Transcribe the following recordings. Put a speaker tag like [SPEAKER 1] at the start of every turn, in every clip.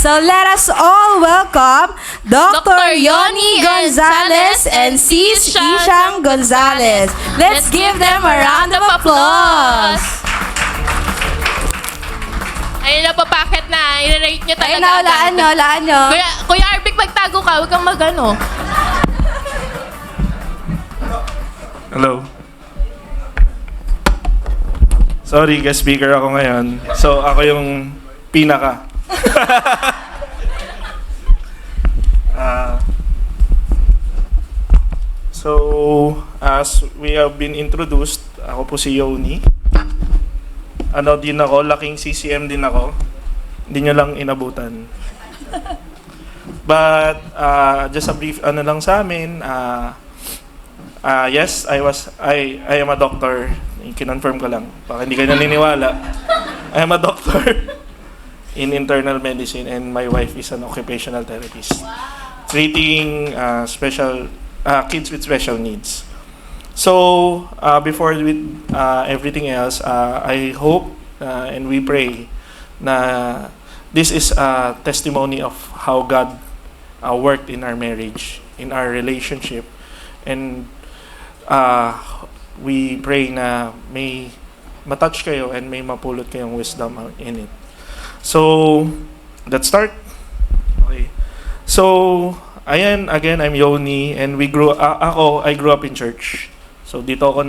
[SPEAKER 1] So let us all welcome Dr. Yoni Gonzalez and Sis Ishang Gonzalez. Let's give them a round of applause.
[SPEAKER 2] Ayun na, papakit na. I-rate nyo talaga.
[SPEAKER 1] Ayun na, laan nyo.
[SPEAKER 2] Kuya Arvic, magtago ka. Huwag kang magano.
[SPEAKER 3] Hello. Sorry, guest speaker ako ngayon. So, ako yung pinaka. So, as we have been introduced, ako po si Yoni. Ano din ako, laking CCM din ako. Hindi nyo lang inabutan. But, just a brief ano lang sa amin, yes, I am a doctor. Kinonfirm ko lang. Baka hindi kayo naniniwala. I am a doctor in internal medicine and my wife is an occupational therapist. Treating kids with special needs. So, before with everything else, I hope and we pray na this is a testimony of how God worked in our marriage, in our relationship, and we pray na may matouch kayo and may mapulot kayong wisdom in it. So, let's start. Okay. So, ayan, again, I'm Yoni and I grew up in church. So, dito ako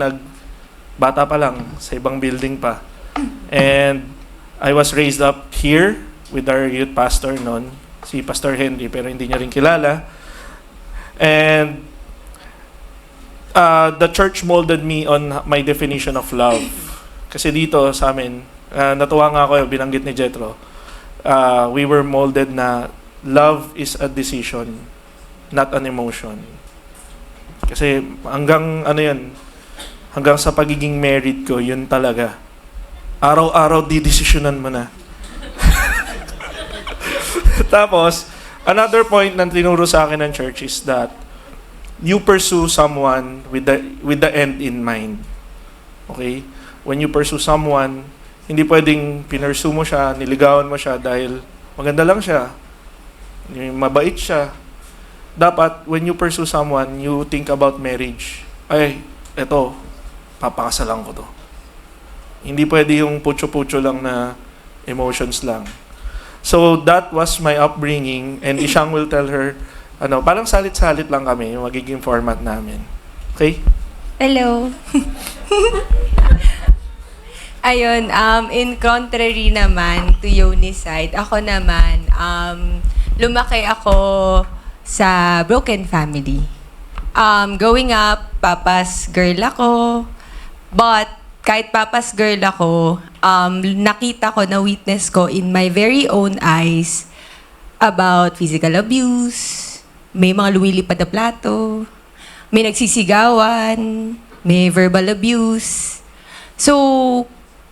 [SPEAKER 3] bata pa lang, sa ibang building pa. And I was raised up here with our youth pastor noon, si Pastor Henry, pero hindi niya rin kilala. And the church molded me on my definition of love. Kasi dito sa amin, natuwa nga ako, binanggit ni Jetro, we were molded na love is a decision, not an emotion. Kasi hanggang sa pagiging married ko, yun talaga. Araw-araw didesisyonan mo na. Tapos, another point na tinuro sa akin ng church is that you pursue someone with the end in mind. Okay? When you pursue someone, hindi pwedeng pinursue mo siya, niligawan mo siya dahil maganda lang siya, mabait siya. Dapat, when you pursue someone, you think about marriage. Ay, eto, papakasalan ko to. Hindi pwede yung putyo-putyo lang na emotions lang. So, that was my upbringing and Ishang will tell her, parang salit-salit lang kami yung magiging format namin. Okay?
[SPEAKER 4] Hello. Ayun, in contrary naman to Yoni's side, ako naman, lumaki ako sa broken family. Growing up, papa's girl ako, but kahit papa's girl ako, nakita ko, na-witness ko in my very own eyes about physical abuse, may mga lumilipad na plato, may nagsisigawan, may verbal abuse. So,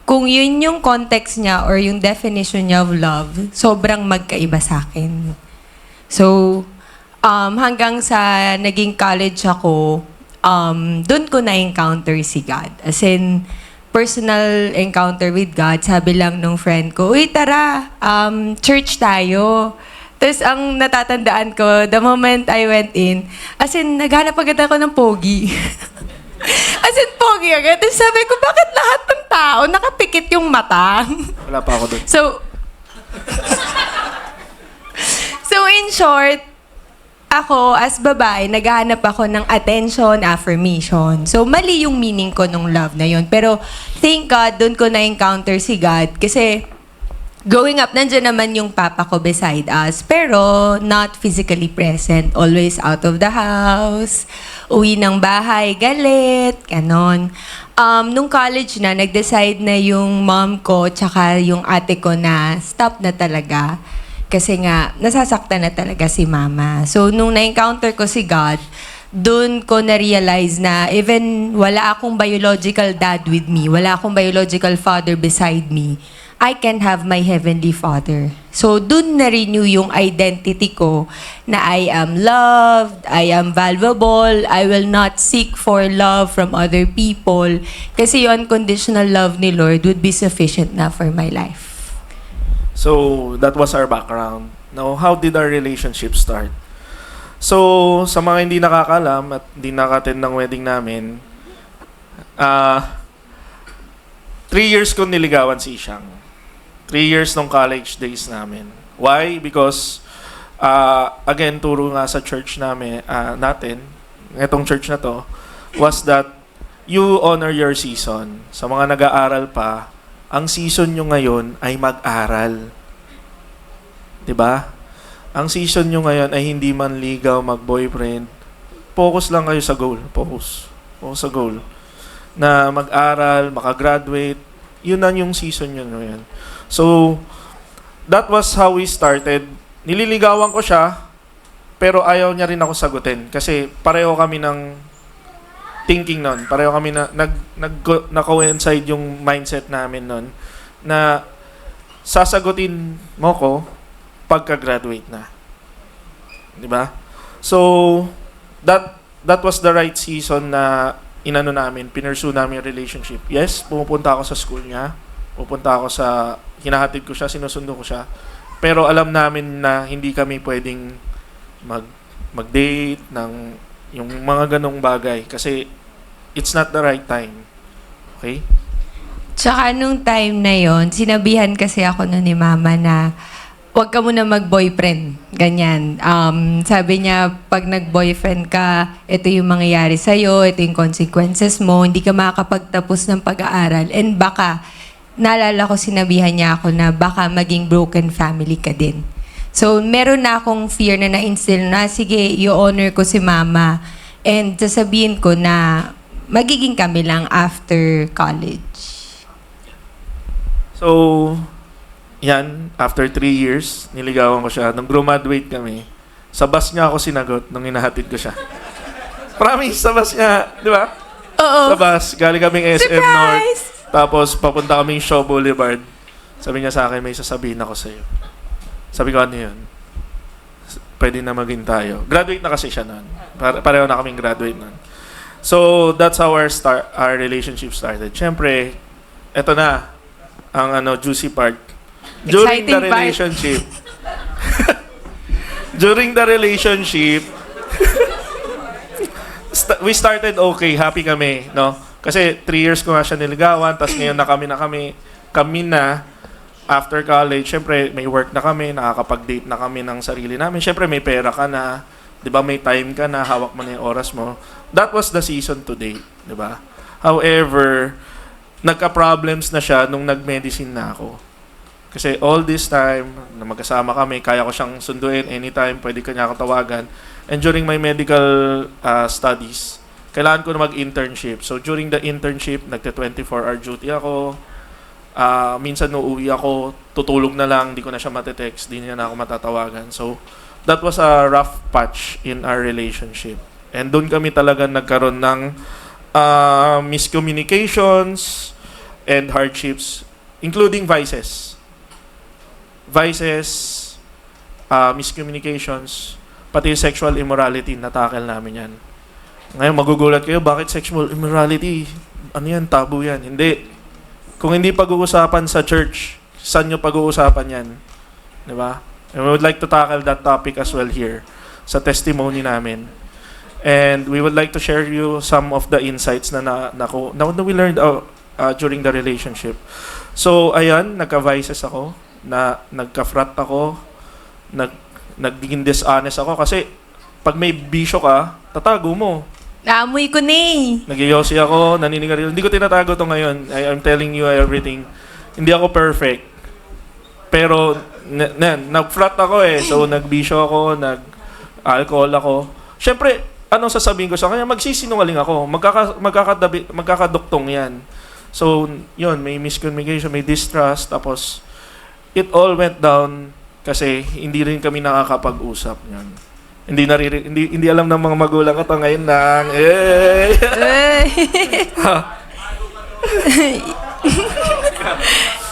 [SPEAKER 4] kung yun yung context niya or yung definition niya of love, sobrang magkaiba sa akin. So, hanggang sa naging college ako, doon ko na-encounter si God. As in, personal encounter with God. Sabi lang nung friend ko, uy, tara, church tayo. Tapos ang natatandaan ko, the moment I went in, as in, naghanap agad ako ng pogi. As in, pogi agad. Tapos sabi ko, bakit lahat ng tao nakapikit yung mata?
[SPEAKER 3] Wala pa ako doon.
[SPEAKER 4] So in short, ako, as babae, naghahanap ako ng attention, affirmation. So, mali yung meaning ko nung love na yun. Pero, thank God, doon ko na-encounter si God. Kasi, growing up, nandiyan naman yung papa ko beside us. Pero, not physically present. Always out of the house. Uwi ng bahay, galit, ganon. Nung college na, nag-decide na yung mom ko, tsaka yung ate ko na stop na talaga. Kasi nga, nasasaktan na talaga si mama. So, nung na-encounter ko si God, doon ko na-realize na even wala akong biological dad with me, wala akong biological father beside me, I can have my Heavenly Father. So, doon na-renew yung identity ko na I am loved, I am valuable, I will not seek for love from other people. Kasi yung unconditional love ni Lord would be sufficient na for my life.
[SPEAKER 3] So, that was our background. No, how did our relationship start? So, sa mga hindi nakakalam at hindi nakaten ng wedding namin, 3 years ko niligawan si Ishang. 3 years nung college days namin. Why? Because, again, turo nga sa church natin, itong church na to, was that you honor your season. Sa mga nag-aaral pa, ang season nyo ngayon ay mag-aral. 'Di ba? Ang season nyo ngayon ay hindi manligaw, mag-boyfriend. Focus lang kayo sa goal. Focus sa goal. Na mag-aral, makagraduate. Yun na yung season nyo ngayon. So, that was how we started. Nililigawan ko siya, pero ayaw niya rin ako sagutin. Kasi pareho kami ng thinking nun. Pareho kami na na-coincide yung mindset namin nun. Na sasagutin mo ko pagka-graduate na. 'Di ba? So, that was the right season na inano namin, pinursue namin yung relationship. Yes, pumupunta ako sa school niya. Pupunta ako sa, hinahatid ko siya, sinusundo ko siya. Pero alam namin na hindi kami pwedeng mag-date ng yung mga ganong bagay kasi it's not the right time. Okay?
[SPEAKER 4] Tsaka nung time na yon, sinabihan kasi ako nun ni mama na huwag ka muna mag-boyfriend. Ganyan. Sabi niya, pag nag-boyfriend ka, ito yung mangyayari sa'yo, ito yung consequences mo, hindi ka makakapagtapos ng pag-aaral. And baka, naalala ko, sinabihan niya ako na baka maging broken family ka din. So, meron na akong fear na na-instill na, sige, i-honor ko si mama. And sasabihin ko na magiging kami lang after college.
[SPEAKER 3] So, yan, after 3 years, niligawan ko siya. Nung graduate kami, sa bus niya ako sinagot nung hinahatid ko siya. Promise, sa bus niya, di ba?
[SPEAKER 4] Oo.
[SPEAKER 3] Sa bus, galing kaming SM North.
[SPEAKER 4] Surprise!
[SPEAKER 3] Tapos, papunta kaming Shaw Boulevard. Sabi niya sa akin, may sasabihin ako sa'yo. Sabi ko, ano yun? Pwede na maging tayo. Graduate na kasi siya nun. Pareho na kaming graduate nun. So, that's how our relationship started. Siyempre, eto na, ang juicy part. During the
[SPEAKER 4] Exciting part.
[SPEAKER 3] relationship, during the relationship, we started okay, happy kami, no? Kasi 3 years ko nga siya niligawan, tapos ngayon na kami na, after college, syempre may work na kami, nakakapag-date na kami ng sarili namin. Syempre may pera ka na, 'di ba? May time ka na, hawak mo na 'yung oras mo. That was the season to date, 'di ba? However, nagka-problems na siya nung nag-medicine na ako. Kasi all this time, na magkasama kami, kaya ko siyang sunduin anytime, pwede ka niya ako tawagan. And during my medical studies, kailangan ko na mag-internship. So during the internship, nagte-24-hour duty ako. Minsan uuwi ako, tutulog na lang, di ko na siya matetext, di niya na ako matatawagan. So that was a rough patch in our relationship. And doon kami talaga nagkaroon ng miscommunications and hardships, including vices. Miscommunications, pati sexual immorality, na-tackle namin yan. Ngayon, magugulat kayo, bakit sexual immorality? Ano yan? Tabu yan. Hindi. Kung hindi pag-uusapan sa church, saan nyo pag-uusapan yan? Diba? And we would like to tackle that topic as well here sa testimony namin. And we would like to share you some of the insights na we learned during the relationship. So, ayan, nagka-vices ako, na nagka-frat ako, naging dishonest ako kasi pag may bisyo ka, tatago mo.
[SPEAKER 4] Naamoy ko na eh.
[SPEAKER 3] Nagyoyosi ako, naninigarilyo. Hindi ko tinatago to ngayon. I'm telling you everything. Hindi ako perfect. Pero, nag-frat ako eh. So, nagbisyo ako, nag-alcohol ako. Siyempre, anong sasabihin ko sa kanya? Magsisinungaling ako. Magkakaduktong yan. So, yun, may miscommunication, may distrust, tapos, it all went down kasi hindi rin kami nakakapag-usap yan. Hindi alam ng mga magulang ko to ngayon lang.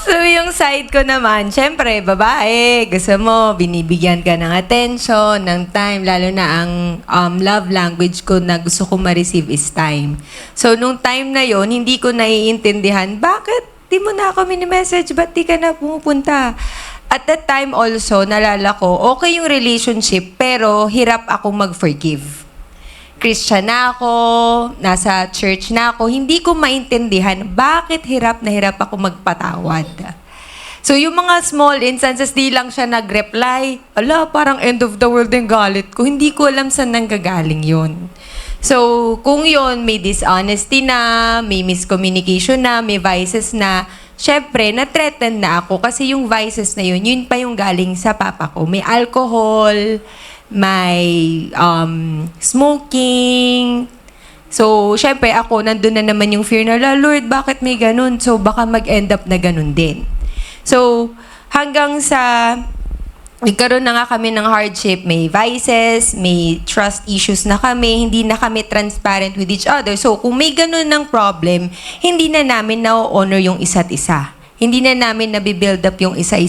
[SPEAKER 4] So, yung side ko naman, syempre, babae, gusto mo, binibigyan ka ng attention, ng time, lalo na ang love language ko na gusto ko ma-receive is time. So, nung time na yon hindi ko naiintindihan, bakit di mo na ako mini-message, ba't di ka na pumupunta? at that time also, nalala ko, okay yung relationship, pero hirap ako mag-forgive. Christian na ako, nasa church na ako, hindi ko maintindihan bakit hirap na hirap ako magpatawad. So, yung mga small instances, di lang siya nag-reply. Ala, parang end of the world yung galit ko. Hindi ko alam saan nanggagaling yun. So, kung yun, may dishonesty na, may miscommunication na, may vices na, syempre, na-threaten na ako kasi yung vices na yun pa yung galing sa papa ko. May alcohol, may smoking. So, syempre, ako, nandun na naman yung fear na, Lord, bakit may ganun? So, baka mag-end up na ganun din. So, hanggang sa nagkaroon na nga kami ng hardship, may vices, may trust issues na kami, hindi na kami transparent with each other. So, kung may ganun ng problem, hindi na namin na-honor yung isa't isa. Hindi na namin nabibuild up yung isa't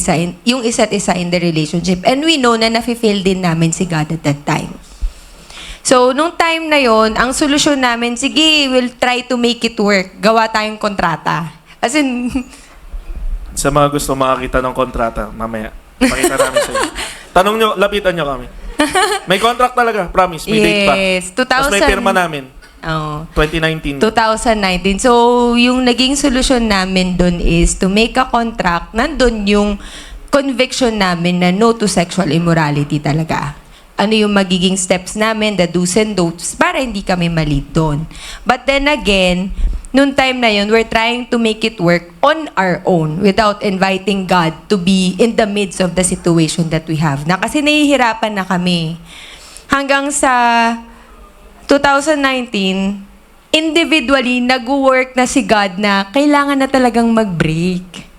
[SPEAKER 4] isa in the relationship. And we know na nafe-fail din namin si God at that time. So, nung time na yon, ang solusyon namin, sige, we'll try to make it work. Gawa tayong kontrata. As in,
[SPEAKER 3] Sa mga gusto makakita ng kontrata, mamaya. Pakita namin sa inyo. Tanong nyo, lapitan nyo kami. May contract talaga, promise. May date pa.
[SPEAKER 4] yes,
[SPEAKER 3] Tapos may pirma namin.
[SPEAKER 4] Oh.
[SPEAKER 3] 2019.
[SPEAKER 4] 2019. So, yung naging solusyon namin dun is to make a contract. Nandun yung conviction namin na no to sexual immorality talaga. Ano yung magiging steps namin, the do's and don'ts, para hindi kami mali doon. But then again, noong time na yun, we're trying to make it work on our own without inviting God to be in the midst of the situation that we have. Na kasi nahihirapan na kami. Hanggang sa 2019, individually, nag-work na si God na kailangan na talagang mag-break.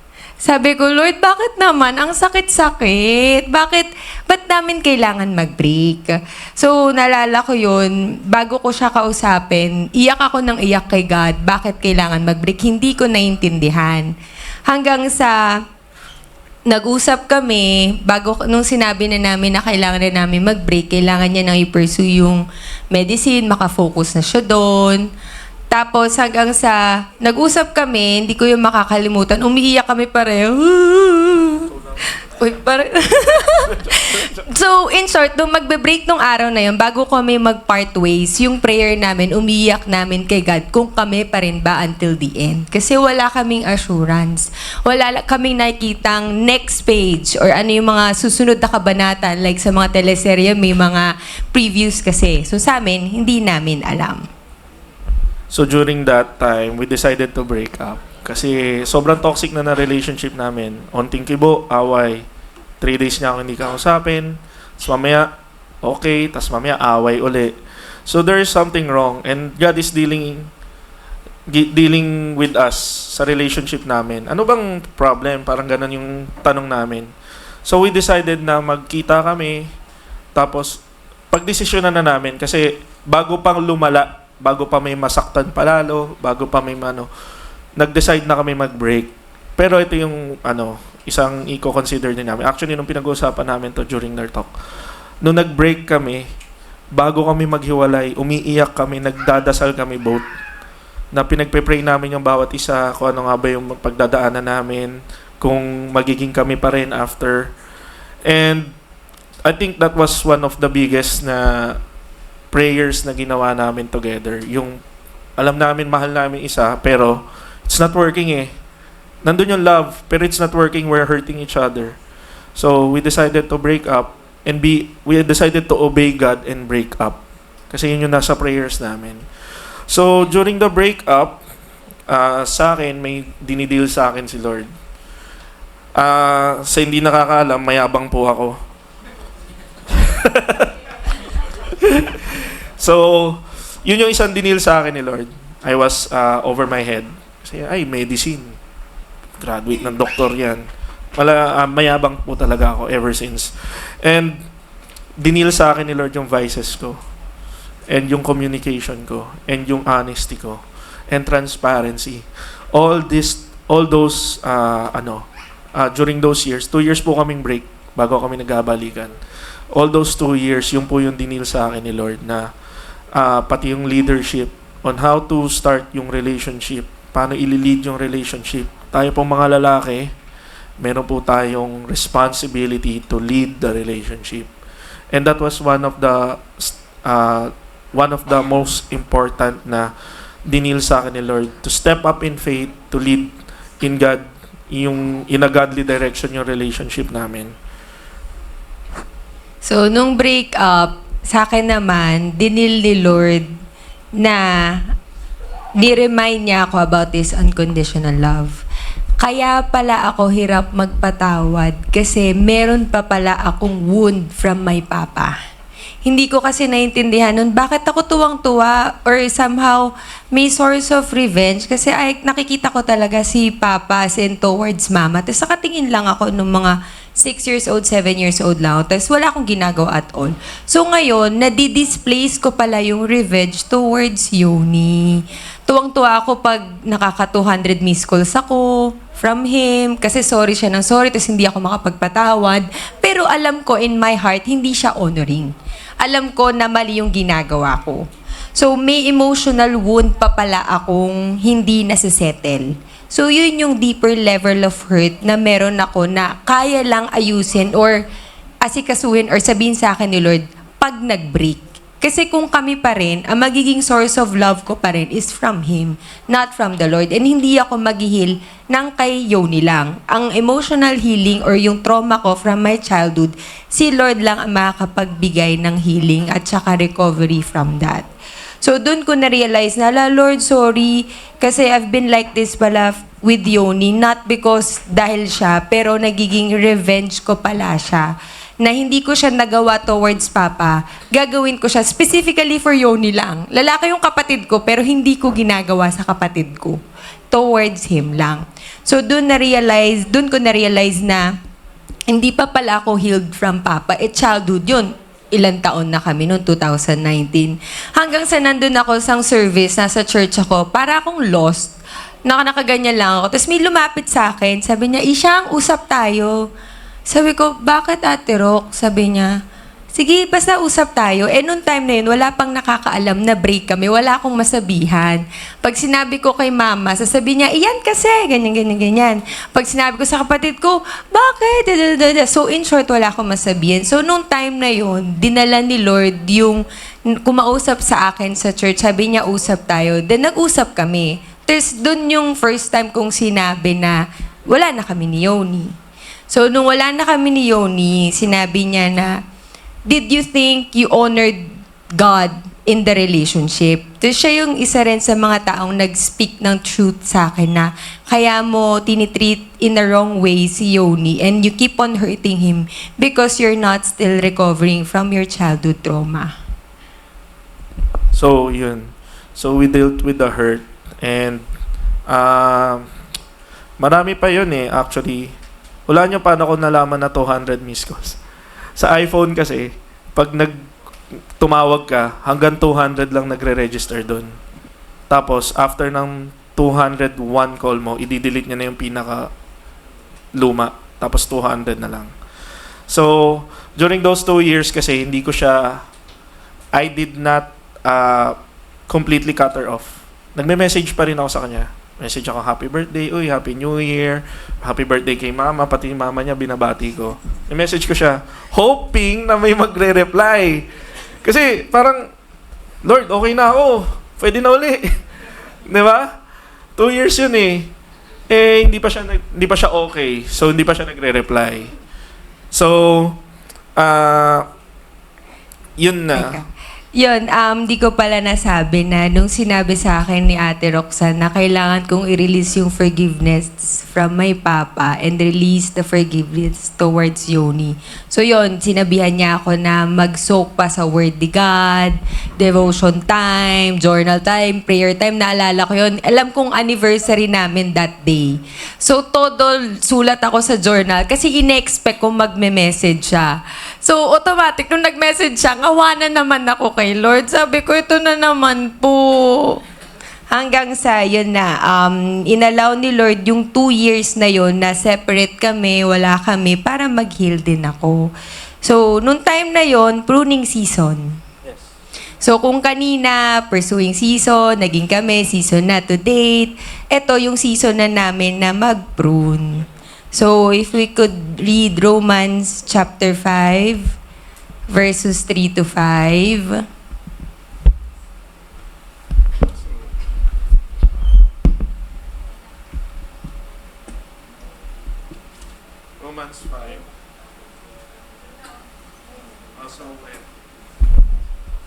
[SPEAKER 4] Sabi ko, Lord, bakit naman? Ang sakit-sakit. Ba't namin kailangan mag-break? So, nalala ko yun, bago ko siya kausapin, iyak ako ng iyak kay God, bakit kailangan mag-break? Hindi ko naintindihan. Hanggang sa nag-usap kami, nung sinabi na namin na kailangan na namin mag-break, kailangan niya nang i-pursue yung medicine, makafocus na siya doon. Tapos hanggang sa nag-usap kami, hindi ko yung makakalimutan, umiiyak kami pareho. Uy, So, in short, nung magbe-break nung araw na yun, bago kami mag-part ways, yung prayer namin, umiiyak namin kay God kung kami pa rin ba until the end. Kasi wala kaming assurance. Wala kaming nakikitang next page or ano yung mga susunod na kabanata. Like sa mga teleserye, may mga previews kasi. So, sa amin, hindi namin alam.
[SPEAKER 3] So during that time, we decided to break up. Kasi sobrang toxic na relationship namin. Onting kibo, away. 3 days niya ako hindi kausapin. Tapos mamaya, okay. Tapos mamaya, away uli. So there is something wrong. And God is dealing with us sa relationship namin. Ano bang problem? Parang ganun yung tanong namin. So we decided na magkita kami. Tapos, pagdesisyonan na namin. Kasi bago pang lumala, bago pa may masaktan palalo, bago pa may nag-decide na kami mag-break. Pero ito yung isang i-consider din namin. Actually, nung pinag-uusapan namin to during their talk, nung nag-break kami, bago kami maghiwalay, umiiyak kami, nagdadasal kami both, na pinagpe-pray namin yung bawat isa, kung ano nga ba yung pagdadaanan namin, kung magiging kami pa rin after. And I think that was one of the biggest na prayers na ginawa namin together. Yung alam namin, mahal namin isa, pero it's not working eh. Nandun yung love, pero it's not working. We're hurting each other. So, we decided to break up and we decided to obey God and break up. Kasi yun yung nasa prayers namin. So, during the breakup, sa akin, may dinideal sa akin si Lord. Sa hindi nakakaalam, mayabang po ako. So, yun yung isang dinil sa akin ni Lord. I was over my head. Kasi, medicine. Graduate ng doktor yan. Mayabang po talaga ako ever since. And, dinil sa akin ni Lord yung vices ko. And yung communication ko. And yung honesty ko. And transparency. All those, during those years, 2 years po kaming break bago kami nagbabalikan. All those 2 years, yung po yung dinil sa akin ni Lord na pati yung leadership on how to start yung relationship, paano i-lead yung relationship. Tayo pong mga lalaki, meron po tayong responsibility to lead the relationship. And that was one of the most important na dinil sa akin ni Lord, to step up in faith, to lead in God, in a godly direction yung relationship namin.
[SPEAKER 4] So, nung break up, sa akin naman, dinil ni Lord na ni-remind niya ako about this unconditional love. Kaya pala ako hirap magpatawad kasi meron pa pala akong wound from my papa. Hindi ko kasi naintindihan nun, bakit ako tuwang-tuwa or somehow may source of revenge kasi nakikita ko talaga si papa sin towards mama. Tapos nakatingin lang ako nung mga 6 years old, 7 years old lang. Tapos wala akong ginagawa at all. So ngayon, nadi-displace ko pala yung revenge towards Yoni. Tuwang-tuwa ako pag nakaka 200 missed calls ako from him kasi sorry siya ng sorry tapos hindi ako makapagpatawad. Pero alam ko in my heart, hindi siya honoring. Alam ko na mali yung ginagawa ko. So may emotional wound pa pala akong hindi nasisettle. So yun yung deeper level of hurt na meron ako na kaya lang ayusin or asikasuhin or sabihin sa akin ni Lord pag nag-break. Kasi kung kami pa rin, ang magiging source of love ko pa rin is from Him, not from the Lord. And hindi ako mag-heal ng kay Yoni lang. Ang emotional healing or yung trauma ko from my childhood, si Lord lang ang makakapagbigay ng healing at saka recovery from that. So, doon ko na-realize na, Lord, sorry, kasi I've been like this pala with Yoni, not because dahil siya, pero nagiging revenge ko pala siya. Na hindi ko siya nagawa towards Papa, gagawin ko siya specifically for Yoni lang. Lalaki yung kapatid ko, pero hindi ko ginagawa sa kapatid ko. Towards him lang. So, doon ko na-realize na hindi pa pala ako healed from Papa. Childhood yun. Ilang taon na kami noong 2019. Hanggang sa nandun ako sa service, nasa church ako, para akong lost. Nakaganyan lang ako. Tapos may lumapit sa akin, sabi niya, Ishang, usap tayo. Sabi ko, bakit Ate Rock? Sabi niya, sige, basta usap tayo. Noong time na yun, wala pang nakakaalam na break kami. Wala akong masabihan. Pag sinabi ko kay mama, sasabihin niya, iyan kasi, ganyan. Pag sinabi ko sa kapatid ko, bakit? So, in short, wala akong masabihin. So, noong time na yun, dinala ni Lord yung kumausap sa akin sa church. Sabi niya, usap tayo. Then, nag-usap kami. Tapos, dun yung first time kong sinabi na wala na kami ni Yoni. So, nung wala na kami ni Yoni, sinabi niya na, did you think you honored God in the relationship? Tapos siya yung isa rin sa mga taong nag-speak ng truth sa akin na kaya mo tinitreat in the wrong way si Yoni and you keep on hurting him because you're not still recovering from your childhood trauma.
[SPEAKER 3] So, yun. So, we dealt with the hurt. And, marami pa yun actually. Wala nyo paano ko nalaman na 200 missed calls. Sa iPhone kasi, pag tumawag ka, hanggang 200 lang nagre-register doon. Tapos, after ng 201 call mo, i-delete niya na yung pinaka luma. Tapos 200 na lang. So, during those 2 years kasi, I did not completely cut her off. Nagme-message pa rin ako sa kanya. Message ako, happy birthday, uy, happy new year, happy birthday kay mama, pati mama niya binabati ko. I-message ko siya, hoping na may magre-reply. Kasi parang, Lord, okay na ako, pwede na uli. Di ba? 2 years yun hindi pa siya okay, so hindi pa siya nagre-reply. So, yun na.
[SPEAKER 4] Yun, di ko pala nasabi na nung sinabi sa akin ni Ate Roxanne na kailangan kong i-release yung forgiveness from my papa and release the forgiveness towards Yoni. So yun, sinabihan niya ako na mag-soak pa sa Word ni God, devotion time, journal time, prayer time. Naalala ko yun. Alam kong anniversary namin that day. So todo sulat ako sa journal kasi ine-expect kong magme-message siya. So automatic, nung nag-message siya, ngawanan naman ako kay Lord. Sabi ko, ito na naman po. Hanggang sa yun na, inallow ni Lord yung 2 years na yun na separate kami, wala kami, para mag-heal din ako. So, nung time na yun, pruning season.
[SPEAKER 3] Yes.
[SPEAKER 4] So, kung kanina, pursuing season, naging kami, season na to date, ito yung season na namin na mag-prune. So, if we could read Romans chapter 5, verses 3 to 5.
[SPEAKER 3] Romans 5. Also,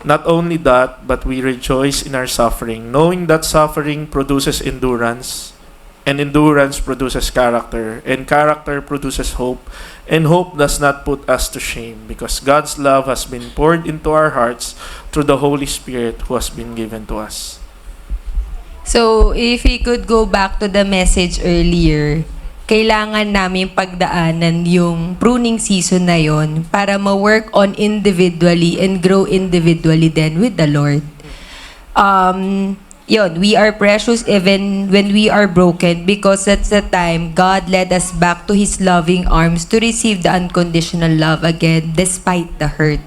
[SPEAKER 3] not only that, but we rejoice in our suffering, knowing that suffering produces endurance, and endurance produces character, and character produces hope, and hope does not put us to shame, because God's love has been poured into our hearts through the Holy Spirit who has been given to us.
[SPEAKER 4] So, if we could go back to the message earlier, kailangan namin pagdaanan yung pruning season na yon para ma-work on individually and grow individually then with the Lord. Yun, we are precious even when we are broken because that's the time God led us back to His loving arms to receive the unconditional love again despite the hurt.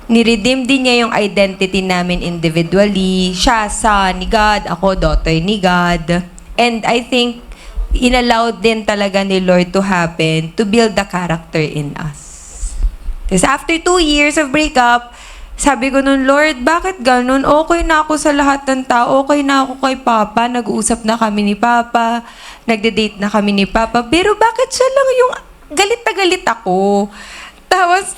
[SPEAKER 4] Niredeem din niya yung identity namin individually. Siya, son ni God, ako, daughter ni God. And I think inallowed din talaga ni Lord to happen to build the character in us. Because after 2 years of breakup, sabi ko nun, Lord, bakit ganun? Okay na ako sa lahat ng tao. Okay na ako kay Papa. Nag-uusap na kami ni Papa. Nagde-date na kami ni Papa. Pero bakit siya lang yung galit na galit ako? Tapos,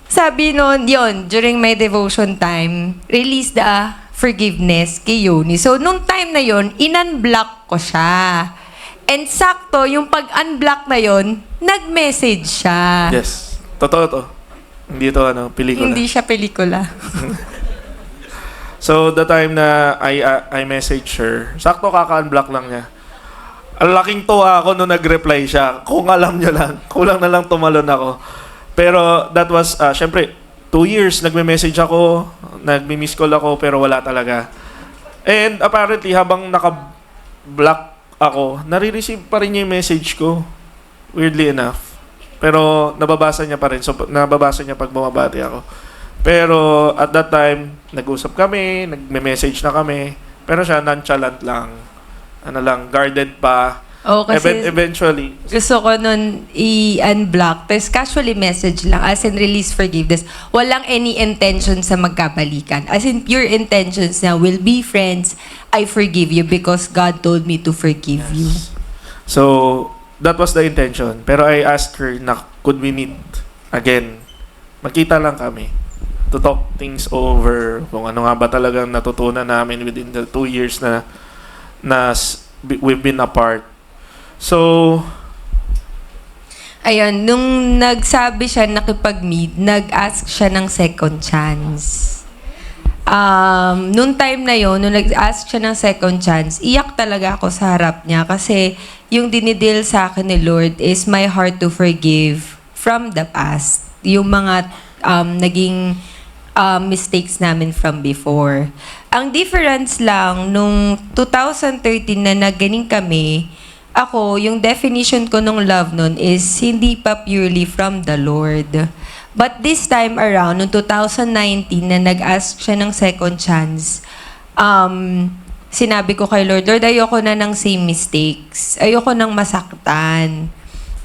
[SPEAKER 4] sabi nun, yon during my devotion time, release the forgiveness kay Yoni. So, nung time na yon, in-unblock ko siya. And sakto, yung pag-unblock na yon, nag-message siya.
[SPEAKER 3] Yes. Totoo to. Hindi to pelikula.
[SPEAKER 4] Hindi siya pelikula.
[SPEAKER 3] So, the time na I message her, sakto kaka-unblock lang niya. Ang laking tuwa ako nung nag-reply siya. Kung alam niyo lang, kulang na lang tumalon ako. Pero that was, syempre, 2 years nagme-message ako, nagmi-miss call ako, pero wala talaga. And apparently, habang naka-block ako, nare-receive pa rin niya yung message ko. Weirdly enough. Pero nababasa niya pa rin. So, nababasa niya pag bumabati ako. Pero at that time, nag-usap kami, nagme-message na kami. Pero siya, nonchalant lang. Guarded pa.
[SPEAKER 4] Oh, kasi
[SPEAKER 3] Eventually.
[SPEAKER 4] gusto ko nun i-unblock. Tapos casually message lang, as in release forgiveness. Walang any intention sa magkabalikan. As in pure intentions na we'll be friends, I forgive you because God told me to forgive you.
[SPEAKER 3] So, that was the intention. Pero I asked her na could we meet again? Magkita lang kami. To talk things over. Kung ano nga ba talagang natutunan namin within the 2 years na we've been apart. So,
[SPEAKER 4] ayun, nung nagsabi siya nakipag-meet, nag-ask siya ng second chance. Nung time na yon, nung nag-ask siya ng second chance, iyak talaga ako sa harap niya kasi yung dinidil sa akin ni Lord is my heart to forgive from the past. Yung mga naging mistakes namin from before. Ang difference lang, nung 2013 na nagaling kami, ako, yung definition ko nung love nun is hindi pa purely from the Lord. But this time around, noong 2019 na nag-ask siya ng second chance, sinabi ko kay Lord, ayoko na ng same mistakes. Ayoko nang masaktan.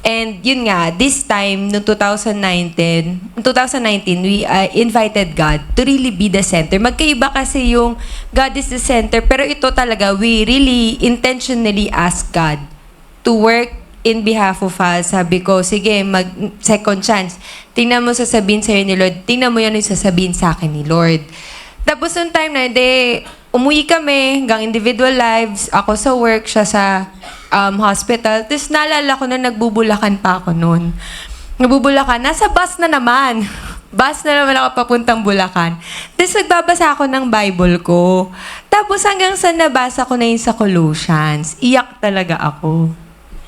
[SPEAKER 4] And yun nga, this time, noong 2019, we invited God to really be the center. Magkaiba kasi yung God is the center, pero ito talaga, we really intentionally ask God to work in behalf of us. Sabi ko, sige, second chance. Tingnan mo sasabihin sa'yo ni Lord. Tingnan mo yan yung sasabihin sa akin ni Lord. Tapos nung time na, umuwi kami hanggang individual lives. Ako sa work, siya sa hospital. Tapos naalala ko na nagbubulakan pa ako noon. Nagbubulakan. Nasa bus na naman. Bus na naman ako papuntang Bulacan. Tapos nagbabasa ako ng Bible ko. Tapos hanggang sa nabasa ko na yun sa Colossians, iyak talaga ako.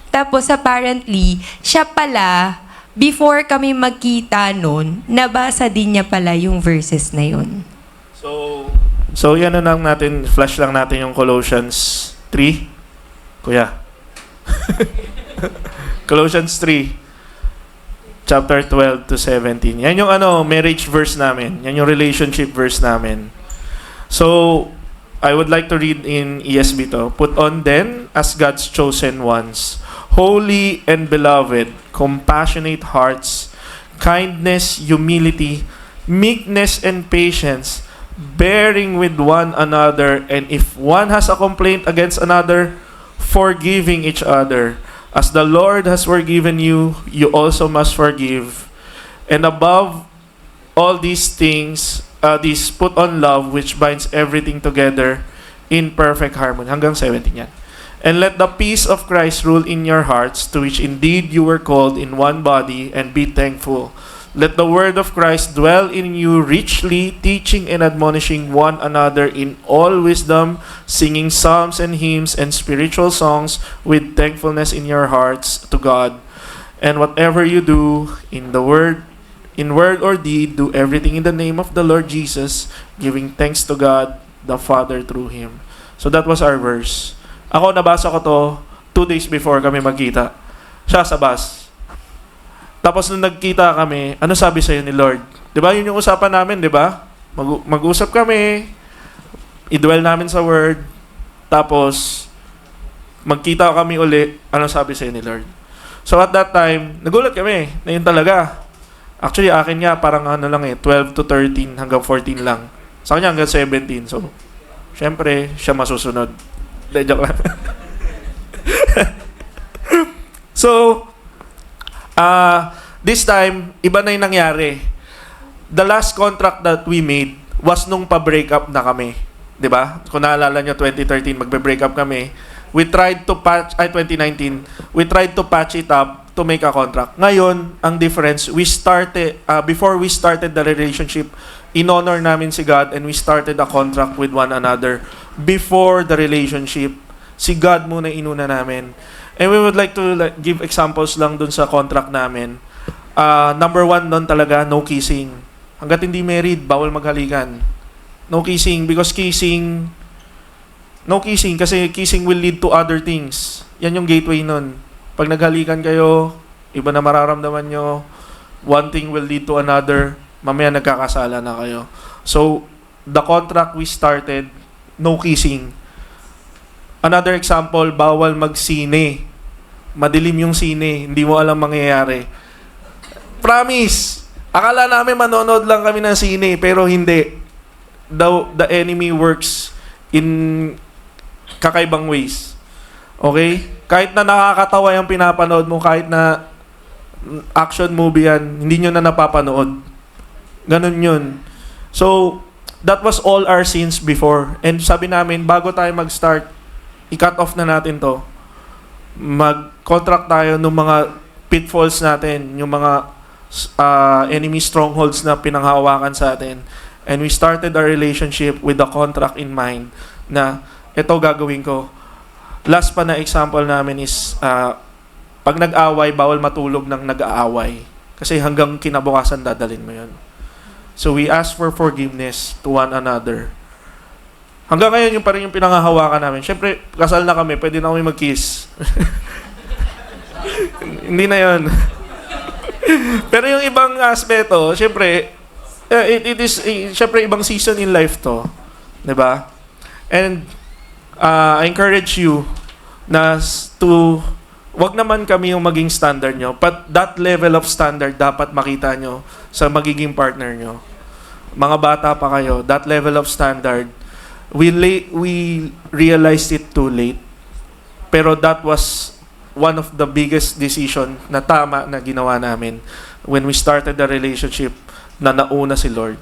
[SPEAKER 4] Tapos apparently, siya pala, before kami magkita noon, nabasa din niya pala yung verses na yun.
[SPEAKER 3] So yan na lang natin, flash lang natin yung Colossians 3. Kuya. Colossians 3, chapter 12 to 17. Yan yung marriage verse namin. Yan yung relationship verse namin. So, I would like to read in ESV to. Put on then, as God's chosen ones, holy and beloved, compassionate hearts, kindness, humility, meekness, and patience, bearing with one another, and if one has a complaint against another, forgiving each other. As the Lord has forgiven you, you also must forgive. And above all these things, these put on love, which binds everything together in perfect harmony. Hanggang 17 yan. And let the peace of Christ rule in your hearts, to which indeed you were called in one body, and be thankful. Let the word of Christ dwell in you richly, teaching and admonishing one another in all wisdom, singing psalms and hymns and spiritual songs with thankfulness in your hearts to God. And whatever you do in word or deed, do everything in the name of the Lord Jesus, giving thanks to God the Father through Him. So that was our verse. Ako, nabasa ko to 2 days before kami magkita. Siya sa bus. Tapos nung nagkita kami, ano sabi sa'yo ni Lord? Di ba yun yung usapan namin, di ba? Mag-usap kami, i-dwell namin sa Word, tapos magkita kami uli, ano sabi sa'yo ni Lord? So at that time, nagulat kami, na yun talaga. Actually, akin nga, parang 12 to 13 hanggang 14 lang. Sa kanya hanggang 17. So, syempre, siya masusunod. De, joke lang. So, this time, iba na yung nangyari. The last contract that we made was nung pa-break up na kami. 'Di ba? Kung naalala nyo, 2013, magbe-break up kami. We tried to patch, 2019, we tried to patch it up to make a contract. Ngayon, ang difference, we started, before we started the relationship, in-honor namin si God and we started a contract with one another. Before the relationship, si God muna inuna namin. And we would like to give examples lang dun sa contract namin. Number 1 doon talaga, no kissing. Hanggat hindi married, bawal maghalikan. No kissing because no kissing kasi kissing will lead to other things. Yan yung gateway nun. Pag naghalikan kayo, iba na mararamdaman nyo. One thing will lead to another. Mamaya nagkakasala na kayo. So, the contract we started, no kissing. Another example, bawal magsine. Madilim yung sine, hindi mo alam mangyayari. Promise! Akala namin manonood lang kami ng sine, pero hindi. The enemy works in kakaibang ways. Okay? Kahit na nakakatawa yung pinapanood mo, kahit na action movie yan, hindi nyo na napapanood. Ganun yun. So, that was all our sins before. And sabi namin, bago tayo mag-start, i-cut off na natin to. Mag-contract tayo ng mga pitfalls natin, yung mga enemy strongholds na pinanghawakan sa atin. And we started our relationship with the contract in mind na ito gagawin ko. Last pa na example namin is pag nag-away, bawal matulog ng nag-aaway. Kasi hanggang kinabukasan dadalhin mo yun. So we ask for forgiveness to one another. Hanggang ngayon, yung pa rin yung pinangahawakan namin. Siyempre, kasal na kami, pwede na kami mag-kiss. Hindi na yun. Pero yung ibang aspeto, siyempre, it is, siyempre, ibang season in life to. Diba? And, I encourage you na wag naman kami yung maging standard nyo, but that level of standard dapat makita nyo sa magiging partner nyo. Mga bata pa kayo, that level of standard, we realized it too late. Pero that was one of the biggest decision na tama na ginawa namin when we started the relationship na nauna si Lord.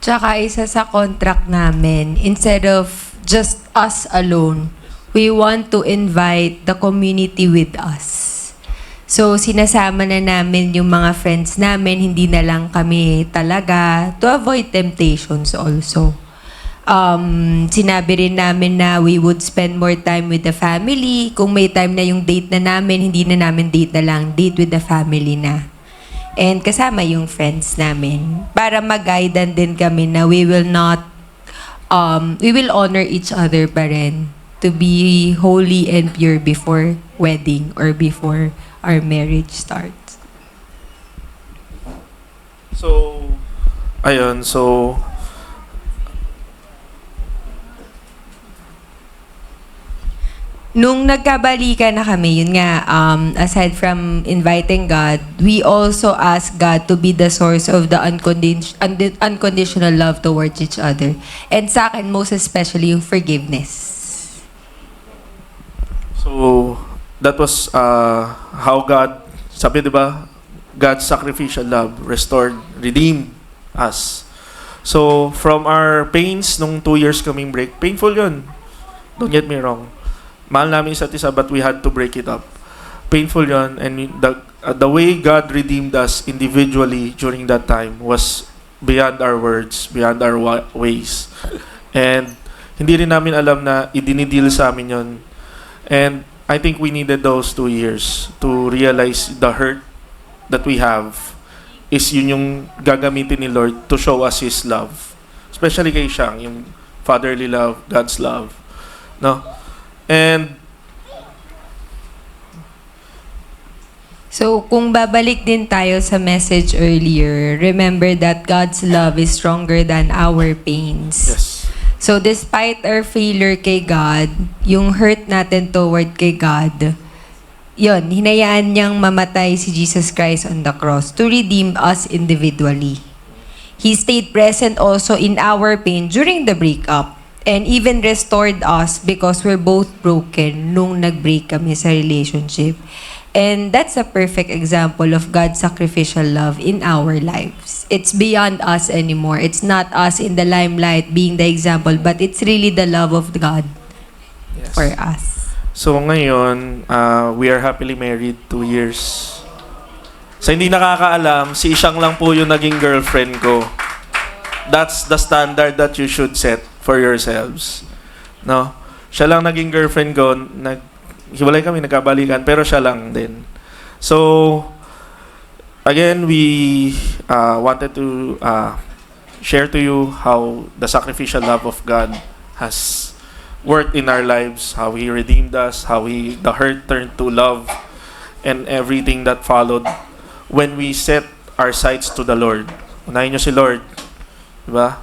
[SPEAKER 4] Tsaka isa sa contract namin, instead of just us alone, we want to invite the community with us. So, sinasama na namin yung mga friends namin, hindi na lang kami talaga, to avoid temptations also. Sinabi rin namin na we would spend more time with the family. Kung may time na yung date na namin, hindi na namin date na lang, date with the family na. And kasama yung friends namin. Para mag-guidean din kami na we will honor each other pa rin to be holy and pure before wedding or before our marriage starts.
[SPEAKER 3] So, ayun, so,
[SPEAKER 4] nung nagkabalikan na kami, yun nga, aside from inviting God, we also ask God to be the source of the unconditional love towards each other. And sa akin, most especially yung forgiveness.
[SPEAKER 3] So, that was how God, sabi diba, God's sacrificial love restored, redeemed us. So, from our pains, nung 2 years kaming break, painful yun. Don't get me wrong. Mahal namin isa't isa, but we had to break it up. Painful yun, and the way God redeemed us individually during that time was beyond our words, beyond our ways. And hindi rin namin alam na idinideal sa amin yun. And I think we needed those 2 years to realize the hurt that we have is yun yung gagamitin ni Lord to show us His love. Especially kay Shang, yung fatherly love, God's love. No? And
[SPEAKER 4] so, kung babalik din tayo sa message earlier, remember that God's love is stronger than our pains.
[SPEAKER 3] yes.
[SPEAKER 4] So, despite our failure kay God, yung hurt natin toward kay God, yun, hinayaan niyang mamatay si Jesus Christ on the cross to redeem us individually. He stayed present also in our pain during the breakup and even restored us because we're both broken nung nag-break kami sa relationship. And that's a perfect example of God's sacrificial love in our lives. It's beyond us anymore. It's not us in the limelight being the example, but it's really the love of God
[SPEAKER 3] Yes.
[SPEAKER 4] for us.
[SPEAKER 3] So ngayon, we are happily married 2 years. Sa hindi nakakaalam, si Ishang lang po yung naging girlfriend ko. That's the standard that you should set for yourselves. No? Siya lang naging girlfriend ko, hiwalay kami, nagkabalikan, pero siya lang din. So, again, we wanted to share to you how the sacrificial love of God has worked in our lives, how He redeemed us, how the hurt turned to love, and everything that followed when we set our sights to the Lord. Unahin niyo si Lord. Diba?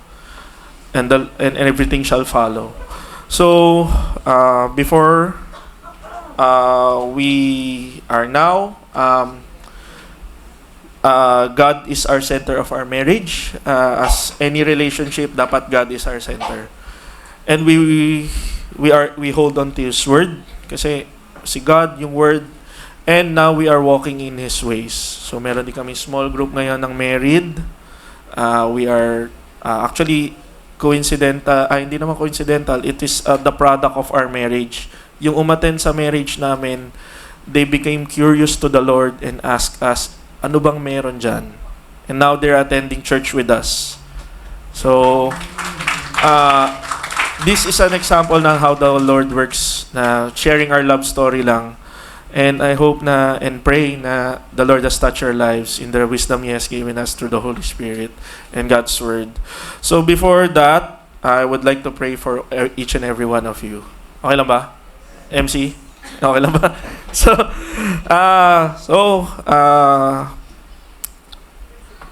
[SPEAKER 3] And everything shall follow. So, before we are now, God is our center of our marriage. As any relationship, dapat God is our center. And we hold on to His word kasi si God yung word, and now we are walking in His ways. So meron din kami small group ngayon ng married. We are actually coincidental, hindi naman coincidental, it is the product of our marriage. Yung umattend sa marriage namin, they became curious to the Lord and asked us, ano bang meron dyan? And now they're attending church with us. So, this is an example ng how the Lord works, na sharing our love story lang. And I hope na and pray na the Lord has touched our lives in the wisdom He has given us through the Holy Spirit and God's Word. So before that, I would like to pray for each and every one of you. Okay lang ba? MC? Okay lang ba?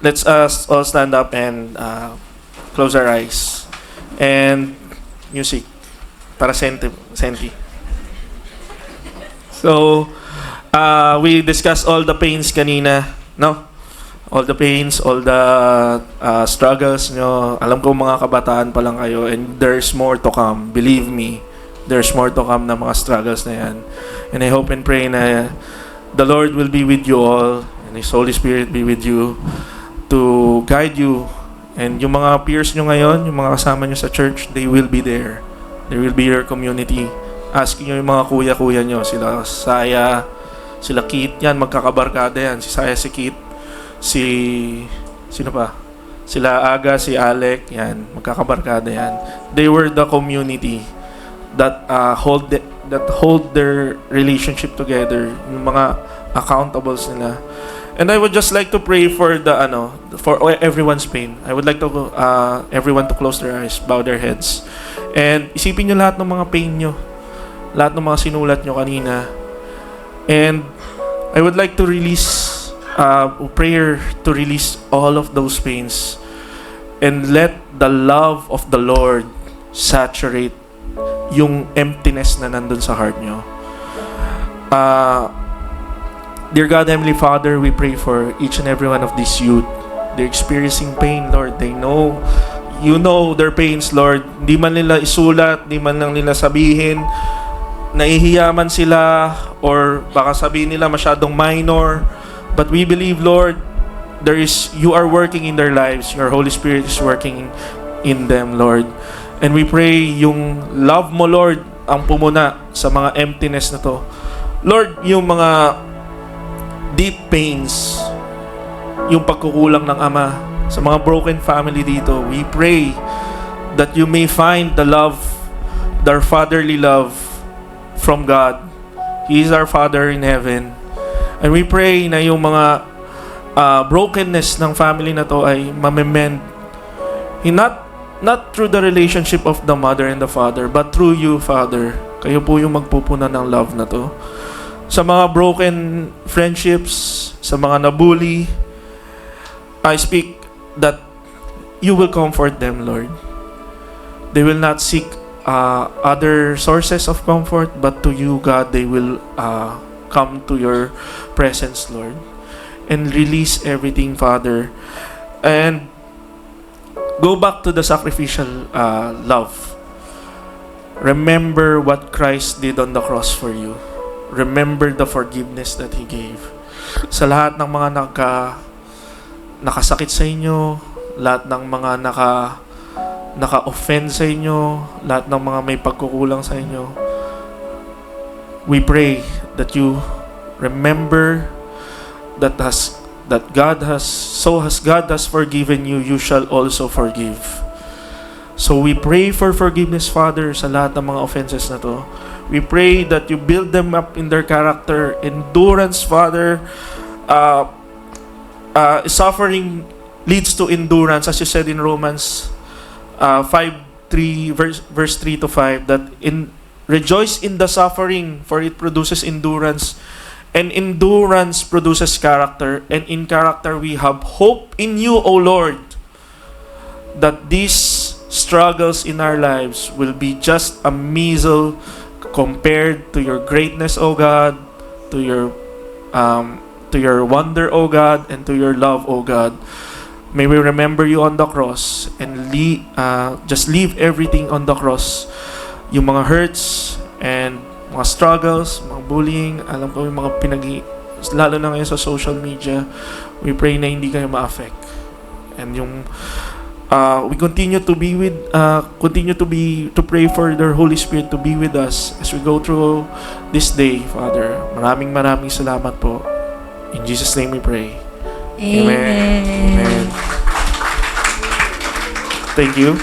[SPEAKER 3] Let's all stand up and close our eyes. And music para Senti. So, we discussed all the pains kanina, no? All the pains, all the struggles nyo. Alam ko mga kabataan pa lang kayo, and there's more to come. Believe me, there's more to come na mga struggles na yan. And I hope and pray na the Lord will be with you all, and His Holy Spirit be with you to guide you. And yung mga peers nyo ngayon, yung mga kasama nyo sa church, they will be there. They will be your community. Asking nyo yung mga kuya-kuya nyo, sila Saya, sila Kit, yan, magkakabarkada yan. Si Saya, si Kit, sino pa? Sila Aga, si Alec, yan, magkakabarkada yan. They were the community that hold their relationship together, yung mga accountables nila. And I would just like to pray for for everyone's pain. I would like to everyone to close their eyes, bow their heads. And isipin nyo lahat ng mga pain nyo. Lahat ng mga sinulat nyo kanina. And I would like to release prayer to release all of those pains. And let the love of the Lord saturate yung emptiness na nandun sa heart nyo. Dear God, Heavenly Father, we pray for each and every one of these youth. They're experiencing pain, Lord. They know, you know their pains, Lord. Hindi man nila isulat, hindi man lang nila sabihin. Nahihiya man sila, or baka sabihin nila masyadong minor. But we believe, Lord, you are working in their lives. Your Holy Spirit is working in them, Lord. And we pray yung love mo, Lord, ang pumuna sa mga emptiness na to. Lord, yung mga deep pains, yung pagkukulang ng ama sa mga broken family dito, we pray that you may find the love, their fatherly love from God. He is our Father in heaven. And we pray na yung mga brokenness ng family na to ay mamemend. Not through the relationship of the mother and the father, but through you, Father. Kayo po yung magpupuna ng love na to. Sa mga broken friendships, sa mga nabully, I speak that you will comfort them, Lord. They will not seek other sources of comfort, but to you, God, they will come to your presence, Lord, and release everything, Father. And go back to the sacrificial love. Remember what Christ did on the cross for you. Remember the forgiveness that He gave. Sa lahat ng mga nakasakit sa inyo, lahat ng mga naka-offend sa inyo, lahat ng mga may pagkukulang sa inyo, we pray that you remember that God has forgiven you, you shall also forgive. So we pray for forgiveness, Father, sa lahat ng mga offenses na to. We pray that you build them up in their character, endurance, Father. Suffering leads to endurance, as you said in Romans 5:3, verse 3 to 5, that rejoice in the suffering, for it produces endurance, and endurance produces character, and in character we have hope in you, O Lord, that these struggles in our lives will be just a measle compared to your greatness, O God, to your wonder, O God, and to your love, O God. May we remember you on the cross and just leave everything on the cross. Yung mga hurts and mga struggles, mga bullying, alam ko yung mga lalo na ngayon sa social media, we pray na hindi kayo ma-affect. And yung we continue to pray for the Holy Spirit to be with us as we go through this day, Father. Maraming salamat po. In Jesus' name we pray.
[SPEAKER 4] Amen.
[SPEAKER 3] Amen. Thank you.